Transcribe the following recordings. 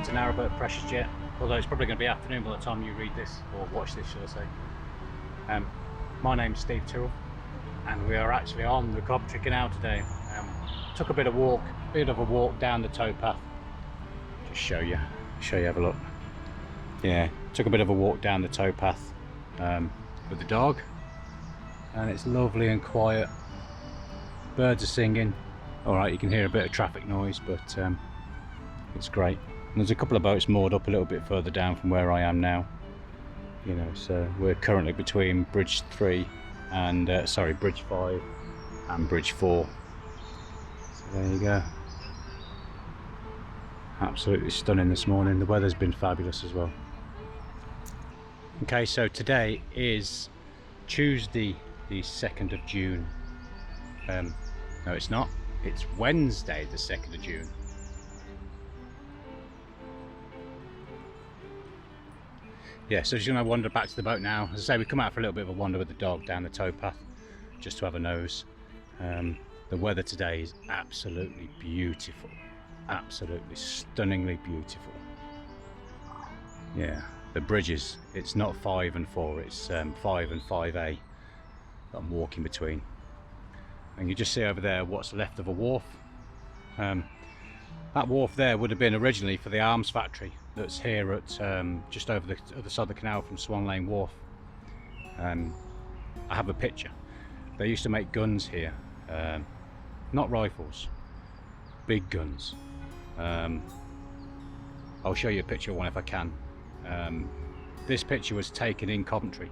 welcome to Narrowboat Precious Jet, although it's probably going to be afternoon by the time you read this, or watch this should I say. My name's Steve Tyrrell, and we are actually on the Coventry Canal today. Took a bit of a walk down the towpath. Just show you, have a look. Yeah, took a bit of a walk down the towpath with the dog, and it's lovely and quiet. Birds are singing. Alright, you can hear a bit of traffic noise, but it's great. And there's a couple of boats moored up a little bit further down from where I am now. You know, so we're currently between Bridge 3 and Bridge 5 and Bridge 4. So there you go. Absolutely stunning this morning. The weather's been fabulous as well. Okay, so today is Tuesday, the 2nd of June. No, it's not. It's Wednesday, the 2nd of June. Yeah, so just going to wander back to the boat now. As I say, we come out for a little bit of a wander with the dog down the towpath, just to have a nose. The weather today is absolutely beautiful. Absolutely stunningly beautiful. Yeah, the bridges, it's not 5 and 4, it's 5 and 5A that I'm walking between. And you just see over there what's left of a wharf. That wharf there would have been originally for the arms factory that's here at just over the other side of the canal from Swan Lane Wharf. I have a picture. They used to make guns here, not rifles, big guns. I'll show you a picture of one if I can. This picture was taken in Coventry,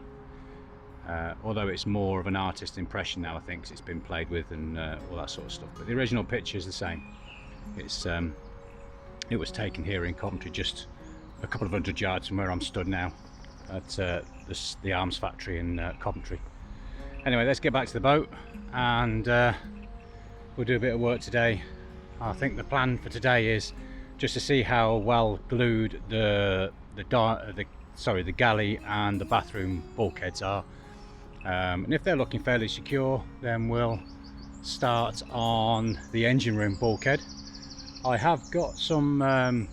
although it's more of an artist impression now, I think, 'cause it's been played with and all that sort of stuff. But the original picture is the same. It was taken here in Coventry, just a couple of hundred yards from where I'm stood now, at the arms factory in Coventry. Anyway, let's get back to the boat, and we'll do a bit of work today. I think the plan for today is just to see how well glued the galley and the bathroom bulkheads are, and if they're looking fairly secure, then we'll start on the engine room bulkhead. I have got some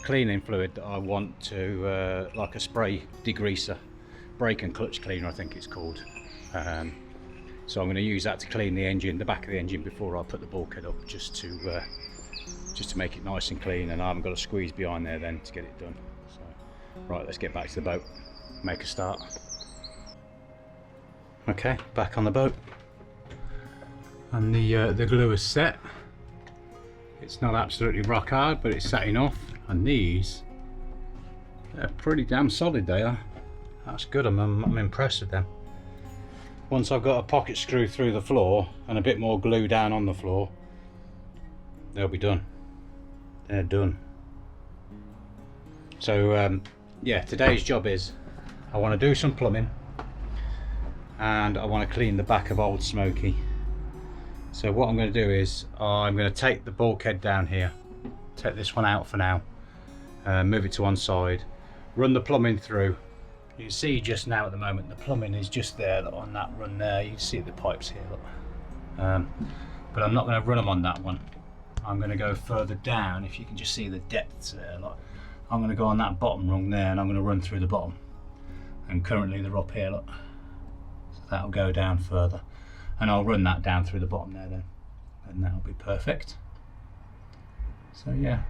cleaning fluid that I want to, like a spray degreaser, brake and clutch cleaner I think it's called. So I'm going to use that to clean the back of the engine before I put the bulkhead up, just to make it nice and clean, and I haven't got to squeeze behind there then to get it done. So, right, let's get back to the boat, make a start. Okay, back on the boat, and the glue is set. It's not absolutely rock hard, but it's set enough, and these, they're pretty damn solid, they are. That's good, I'm impressed with them. Once I've got a pocket screw through the floor and a bit more glue down on the floor, they'll be done. They're done. So yeah, today's job is I want to do some plumbing, and I want to clean the back of Old Smoky. So what I'm going to do is I'm going to take the bulkhead down here, take this one out for now, move it to one side, run the plumbing through. You can see just now at the moment the plumbing is just there on that run there. You can see the pipes here, look. But I'm not going to run them on that one. I'm going to go further down. If you can just see the depths there, look. I'm going to go on that bottom rung there, and I'm going to run through the bottom. And currently they're up here, look. So that'll go down further, and I'll run that down through the bottom there then, and that'll be perfect. So yeah,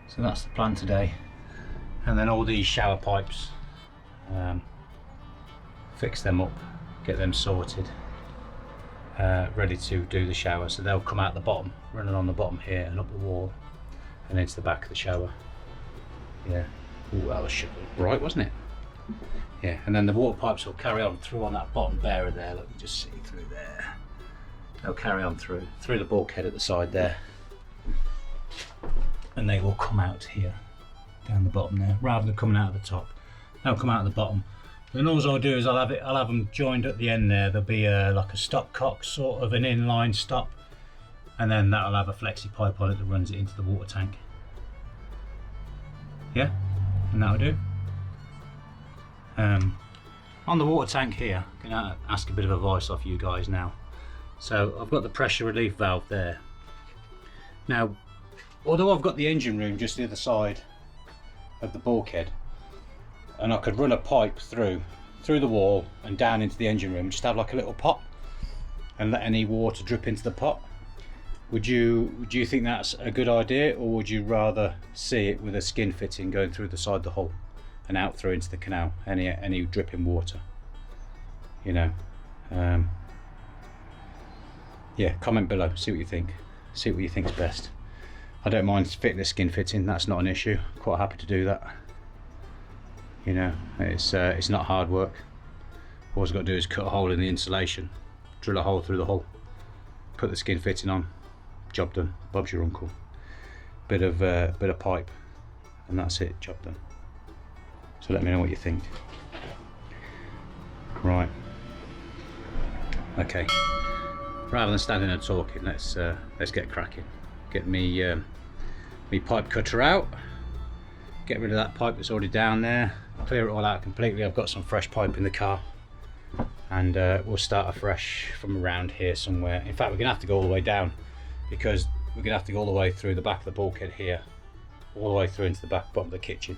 so that's the plan today. And then all these shower pipes, fix them up, get them sorted, ready to do the shower. So they'll come out the bottom, running on the bottom here and up the wall and into the back of the shower. Yeah, ooh, that was bright, wasn't it? Yeah, and then the water pipes will carry on through on that bottom bearer there. Look, you just see through there. They'll carry on through the bulkhead at the side there, and they will come out here down the bottom there, rather than coming out of the top. They'll come out of the bottom. Then all I'll do is I'll have them joined at the end there. There'll be like a stopcock, sort of an inline stop, and then that'll have a flexi pipe on it that runs it into the water tank. Yeah, and that'll do. On the water tank here, I'm going to ask a bit of advice off you guys now. So I've got the pressure relief valve there. Now although I've got the engine room just the other side of the bulkhead, and I could run a pipe through the wall and down into the engine room, just have like a little pot and let any water drip into the pot. Do you think that's a good idea, or would you rather see it with a skin fitting going through the side of the hull and out through into the canal, any dripping water, you know? Yeah, comment below, see what you think, see what you think's best. I don't mind fitting the skin fitting, that's not an issue, quite happy to do that. You know, it's not hard work. All I've got to do is cut a hole in the insulation, drill a hole through the hull, put the skin fitting on, job done, Bob's your uncle. Bit of pipe, and that's it, job done. So let me know what you think. Right, okay, rather than standing and talking, let's get cracking. Get me pipe cutter out, get rid of that pipe that's already down there, clear it all out completely. I've got some fresh pipe in the car, and we'll start afresh from around here somewhere. In fact, we're gonna have to go all the way down, because we're gonna have to go all the way through the back of the bulkhead here, all the way through into the bottom of the kitchen.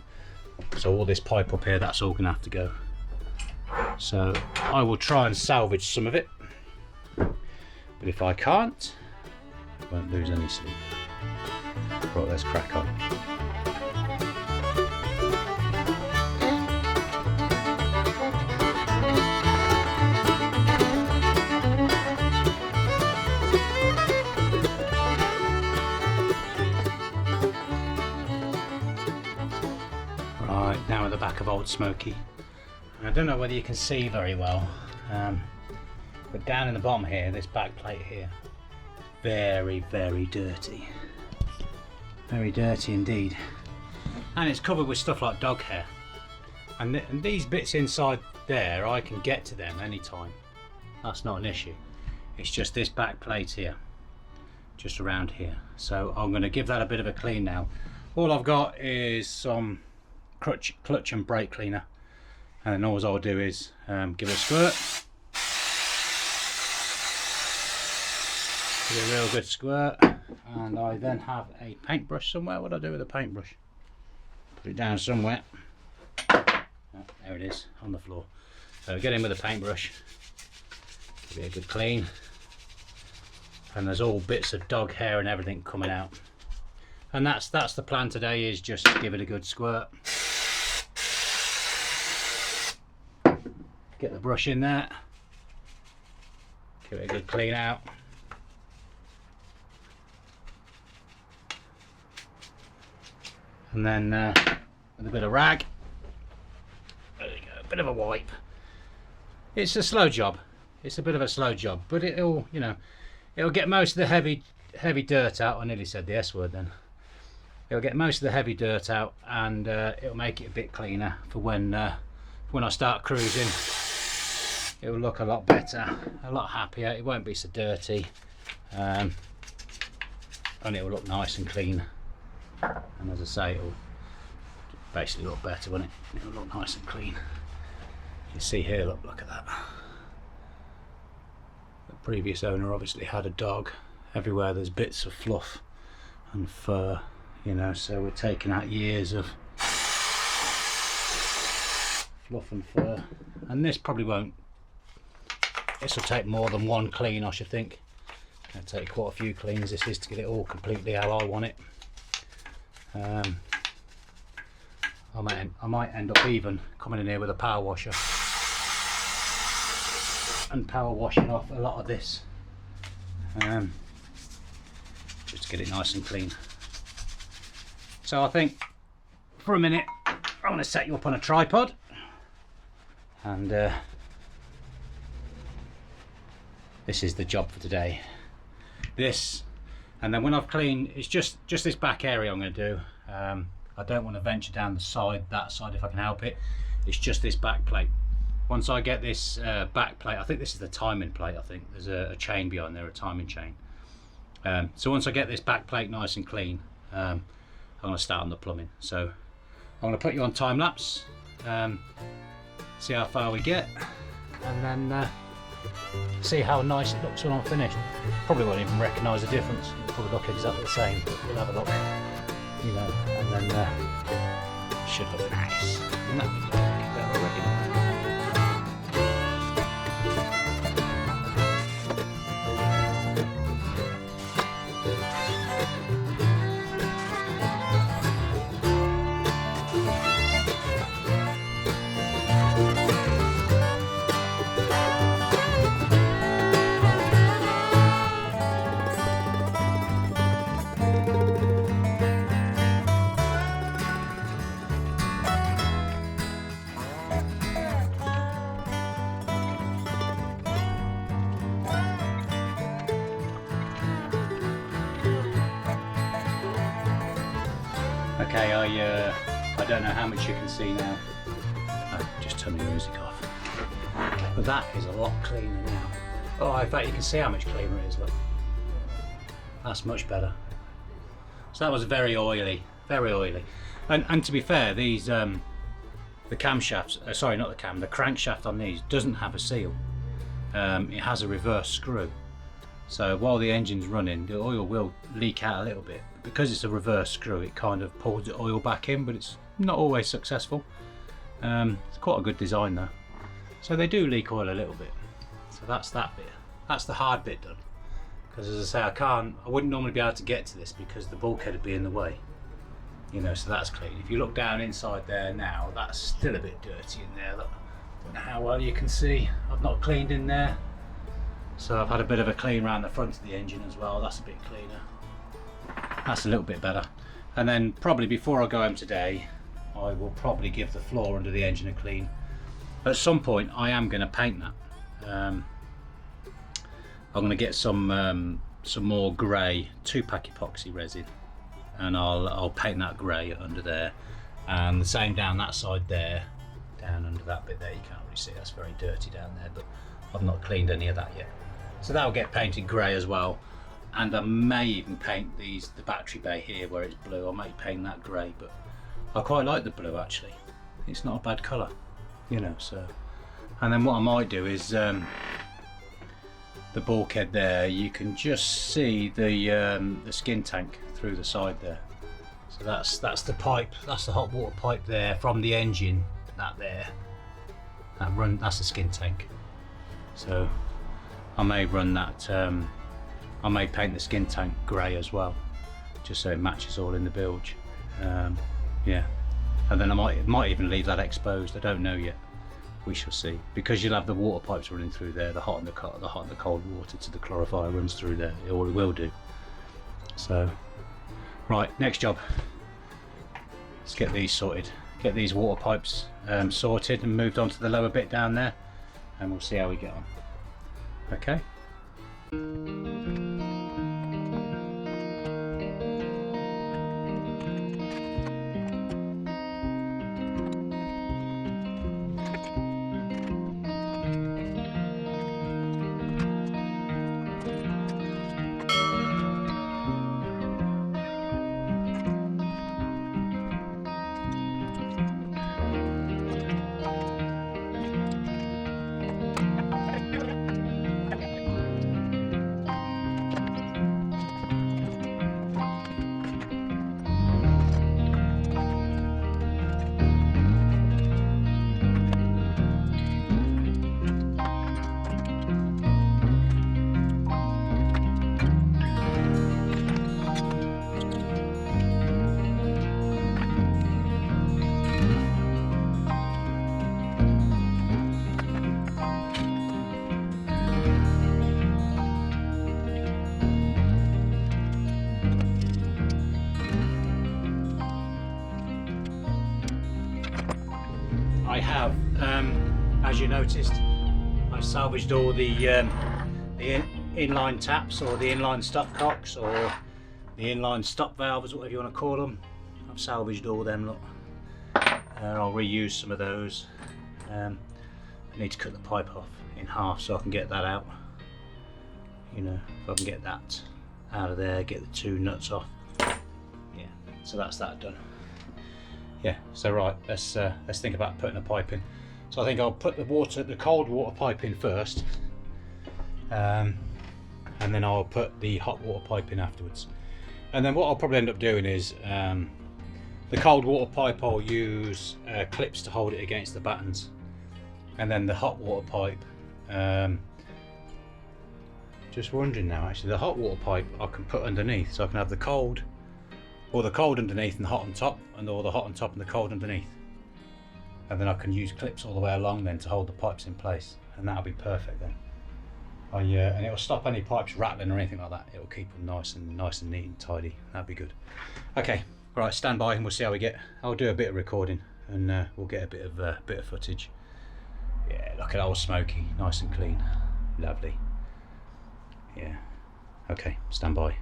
So all this pipe up here, that's all gonna have to go. So I will try and salvage some of it, but if I can't, I won't lose any sleep. Right, let's crack on. Right, now at the back of Old Smoky. I don't know whether you can see very well, but down in the bottom here, this back plate here, very dirty. Very dirty indeed. And it's covered with stuff like dog hair. And these bits inside there, I can get to them anytime. That's not an issue. It's just this back plate here, just around here. So I'm going to give that a bit of a clean now. All I've got is some clutch and brake cleaner. And then all I'll do is give it a squirt. Give it a real good squirt. And I then have a paintbrush somewhere. What do I do with a paintbrush? Put it down somewhere. Oh, there it is, on the floor. So get in with a paintbrush. Give it a good clean. And there's all bits of dog hair and everything coming out. And that's the plan today, is just to give it a good squirt. Get the brush in there. Give it a good clean out. And then with a bit of rag, there you go, a bit of a wipe. It's a slow job. It's a bit of a slow job, but it'll, you know, it'll get most of the heavy dirt out. I nearly said the S word then. It'll get most of the heavy dirt out, and it'll make it a bit cleaner for when I start cruising. It'll look a lot better, a lot happier. It won't be so dirty, and it'll look nice and clean. And as I say, it'll basically look better, won't it? It'll look nice and clean. You see here, look at that. The previous owner obviously had a dog. Everywhere there's bits of fluff and fur, you know, so we're taking out years of fluff and fur. And this probably won't, this will take more than one clean, I should think. It'll take quite a few cleans, this is, to get it all completely how I want it. I might end up even coming in here with a power washer and power washing off a lot of this, just to get it nice and clean. So I think for a minute I'm going to set you up on a tripod, and this is the job for today. This, and then when I've cleaned, it's just this back area I'm going to do. I don't want to venture down the side, that side, if I can help it. It's just this back plate. Once I get this back plate, I think this is the timing plate, I think. There's a chain behind there, a timing chain. So once I get this back plate nice and clean, I'm going to start on the plumbing. So I'm going to put you on time lapse, see how far we get, and then see how nice it looks when I'm finished. Probably won't even recognise the difference. It'll probably look exactly the same, but we'll have a look. you know, and then it should look nice. And that'd be there already. Okay, I don't know how much you can see now. I'll just turn the music off. But that is a lot cleaner now. Oh, in fact you can see how much cleaner it is, look. That's much better. So that was very oily, very oily. And to be fair, these the camshafts, sorry, not the cam, the crankshaft on these doesn't have a seal. It has a reverse screw. So while the engine's running, the oil will leak out a little bit. Because it's a reverse screw, it kind of pulls the oil back in, but it's not always successful. It's quite a good design though. So they do leak oil a little bit. So that's that bit. That's the hard bit done. Because as I say, I wouldn't normally be able to get to this because the bulkhead would be in the way. You know, so that's clean. If you look down inside there now, that's still a bit dirty in there. Look, don't know how well you can see. I've not cleaned in there. So I've had a bit of a clean around the front of the engine as well. That's a bit cleaner. That's a little bit better. And then probably before I go home today, I will probably give the floor under the engine a clean. At some point I am going to paint that. I'm going to get some more grey 2-pack epoxy resin, and I'll paint that grey under there, and the same down that side there, down under that bit there. You can't really see, that's very dirty down there, but I've not cleaned any of that yet. So that will get painted grey as well. And I may even paint the battery bay here where it's blue. I may paint that grey, but I quite like the blue actually. It's not a bad colour, you know. So, and then what I might do is the bulkhead there. You can just see the skin tank through the side there. So that's the pipe. That's the hot water pipe there from the engine. That there. That's the skin tank. So I may run that. I may paint the skin tank grey as well, just so it matches all in the bilge. Yeah, and then I might even leave that exposed. I don't know yet. We shall see. Because you'll have the water pipes running through there. The hot and the cold water to the clarifier runs through there. It all will do. So, right, next job. Let's get these sorted. Get these water pipes sorted and moved on to the lower bit down there, and we'll see how we get on. Okay. I have, as you noticed, I salvaged all the inline taps, or the inline stopcocks, or the inline stop valves, whatever you want to call them. I've salvaged all them, look. I'll reuse some of those. I need to cut the pipe off in half so I can get that out. You know, if I can get that out of there, get the 2 nuts off. Yeah, so that's that done. Yeah, so right, let's think about putting a pipe in. So I think I'll put the cold water pipe in first, and then I'll put the hot water pipe in afterwards. And then what I'll probably end up doing is the cold water pipe, I'll use clips to hold it against the battens, and then the hot water pipe, just wondering now, actually the hot water pipe I can put underneath, so I can have the cold underneath and the hot on top, and or the hot on top and the cold underneath, and then I can use clips all the way along then to hold the pipes in place, and that'll be perfect then. And it'll stop any pipes rattling or anything like that. It'll keep them nice and neat and tidy. That'd be good. Okay, right, stand by and we'll see how we get. I'll do a bit of recording and we'll get a bit of footage. Yeah, look at old Smokey, nice and clean, lovely. Yeah. Okay, stand by.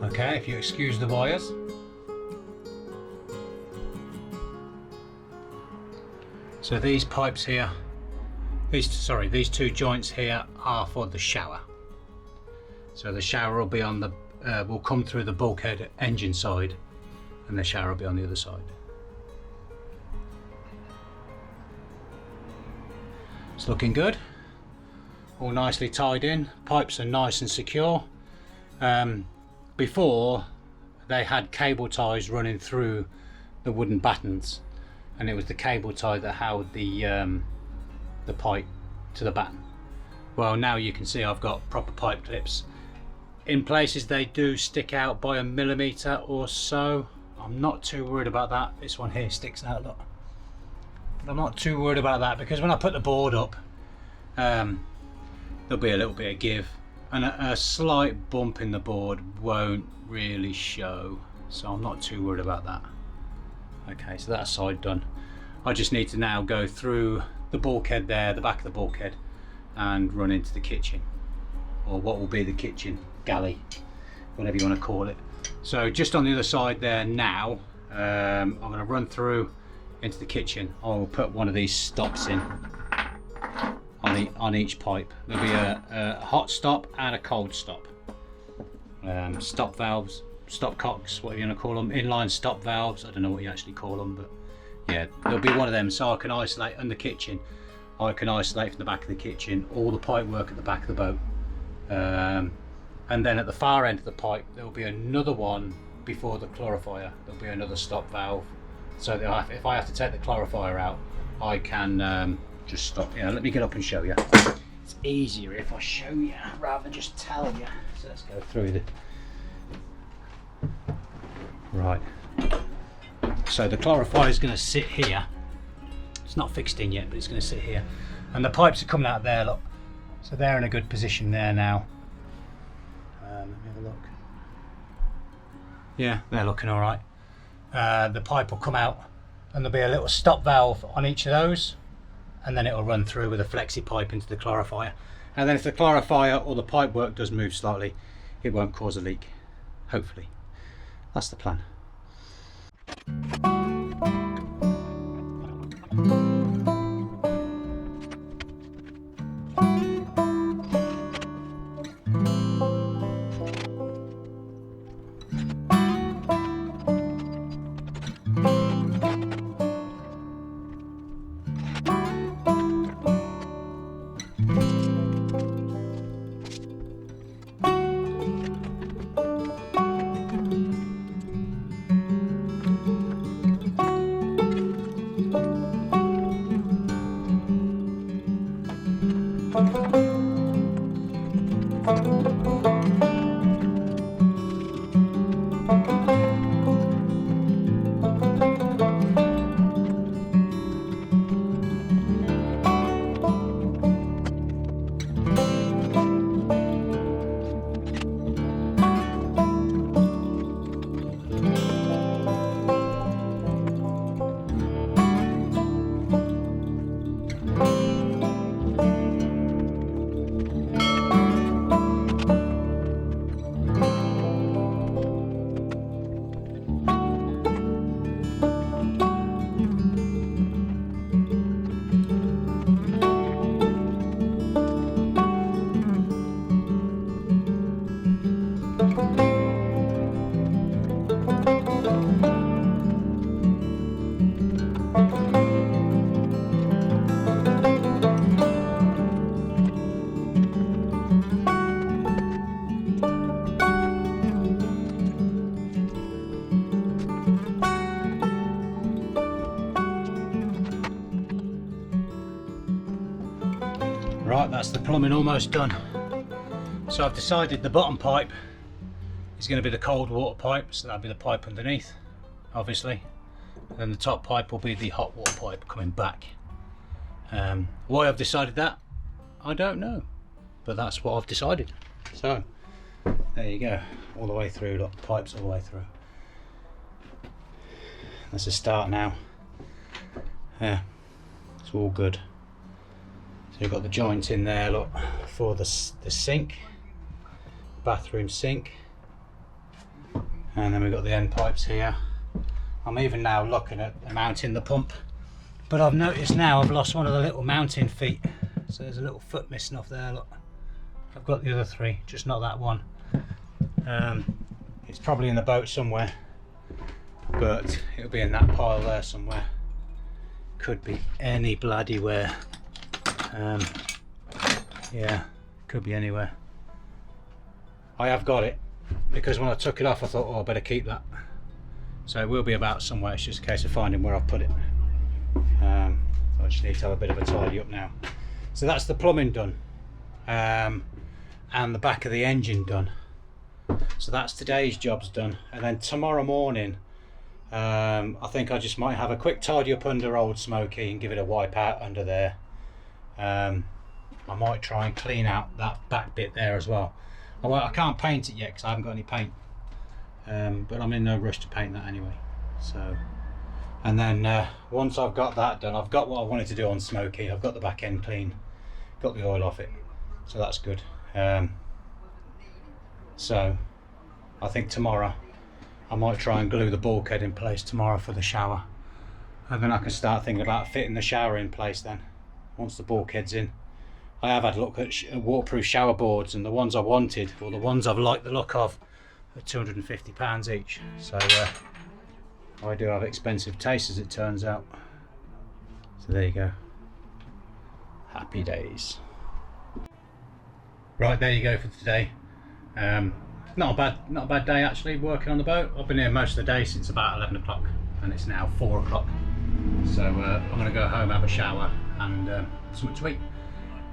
Okay, if you excuse the wires. So these pipes here, these two joints here are for the shower. So the shower will be on the, will come through the bulkhead engine side, and the shower will be on the other side. It's looking good. All nicely tied in. Pipes are nice and secure. Before they had cable ties running through the wooden battens, and it was the cable tie that held the pipe to the batten. Well, now you can see I've got proper pipe clips. In places they do stick out by a millimetre or so. I'm not too worried about that. This one here sticks out, look. But I'm not too worried about that, because when I put the board up, there'll be a little bit of give, and a slight bump in the board won't really show, so I'm not too worried about that. Okay, so that's side done. I just need to now go through the bulkhead there, the back of the bulkhead, and run into the kitchen, or what will be the kitchen galley, whatever you want to call it. So just on the other side there now, I'm going to run into the kitchen. I will put one of these stops in on each pipe. There'll be a hot stop and a cold stop. Stop valves, stop cocks, whatever you want to call them, inline stop valves. I don't know what you actually call them, but yeah, there'll be one of them, so I can isolate in the kitchen. I can isolate from the back of the kitchen all the pipe work at the back of the boat, and then at the far end of the pipe there will be another one before the clarifier. There'll be another stop valve, so that if I have to take the clarifier out, I can just stop. Yeah, let me get up and show you. It's easier if I show you rather than just tell you. So let's go through the right. So the clarifier is going to sit here. It's not fixed in yet, but it's going to sit here, and the pipes are coming out there, look. So they're in a good position there now. Let me have a look. Yeah, they're looking all right. The pipe will come out, and there'll be a little stop valve on each of those, and then it'll run through with a flexi pipe into the clarifier. And then if the clarifier or the pipe work does move slightly, it won't cause a leak, hopefully. That's the plan. Right, that's the plumbing almost done. So I've decided the bottom pipe is going to be the cold water pipe, so that'll be the pipe underneath, obviously. And then the top pipe will be the hot water pipe coming back. Why I've decided that, I don't know, but that's what I've decided. So there you go, all the way through, look, pipes all the way through. That's a start now. Yeah, it's all good. So you've got the joint in there, look, for the sink, bathroom sink, and then we've got the end pipes here. I'm even now looking at mounting the pump, but I've noticed now I've lost one of the little mounting feet, so there's a little foot missing off there. Look, I've got the other three, just not that one. It's probably in the boat somewhere, but it'll be in that pile there somewhere. Could be any bloody where. Yeah, could be anywhere. I have got it, because when I took it off I thought, oh, I better keep that. So it will be about somewhere, it's just a case of finding where I've put it. I just need to have a bit of a tidy up now. So that's the plumbing done, and the back of the engine done. So that's today's jobs done, and then tomorrow morning I think I just might have a quick tidy up under Old Smoky and give it a wipe out under there. I might try and clean out that back bit there as well. I can't paint it yet because I haven't got any paint, but I'm in no rush to paint that anyway. So, and then once I've got that done, I've got what I wanted to do on Smoky. I've got the back end clean, got the oil off it, so that's good. So I think tomorrow I might try and glue the bulkhead in place tomorrow for the shower, and then I can start thinking about fitting the shower in place then, once the bulkhead's in. I have had a look at waterproof shower boards, and the ones I wanted, or the ones I've liked the look of, are £250 each. So I do have expensive tastes, as it turns out. So there you go. Happy days. Right, there you go for today. Not a bad day actually, working on the boat. I've been here most of the day since about 11 o'clock, and it's now 4 o'clock. So I'm going to go home, have a shower, and something to eat.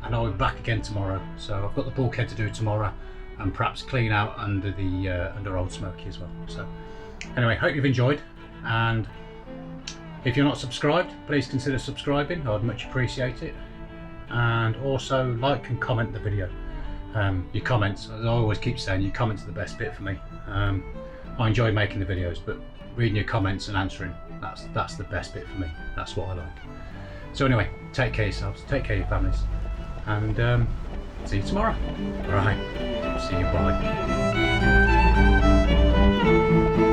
And I'll be back again tomorrow. So I've got the bulkhead to do tomorrow, and perhaps clean out under the under Old Smoky as well. So anyway, hope you've enjoyed, and if you're not subscribed, please consider subscribing. I'd much appreciate it. And also like and comment the video. Your comments, as I always keep saying, your comments are the best bit for me. I enjoy making the videos, but reading your comments and answering, that's the best bit for me. That's what I like. So anyway, take care of yourselves, take care of your families, and see you tomorrow. Right, see you, bye.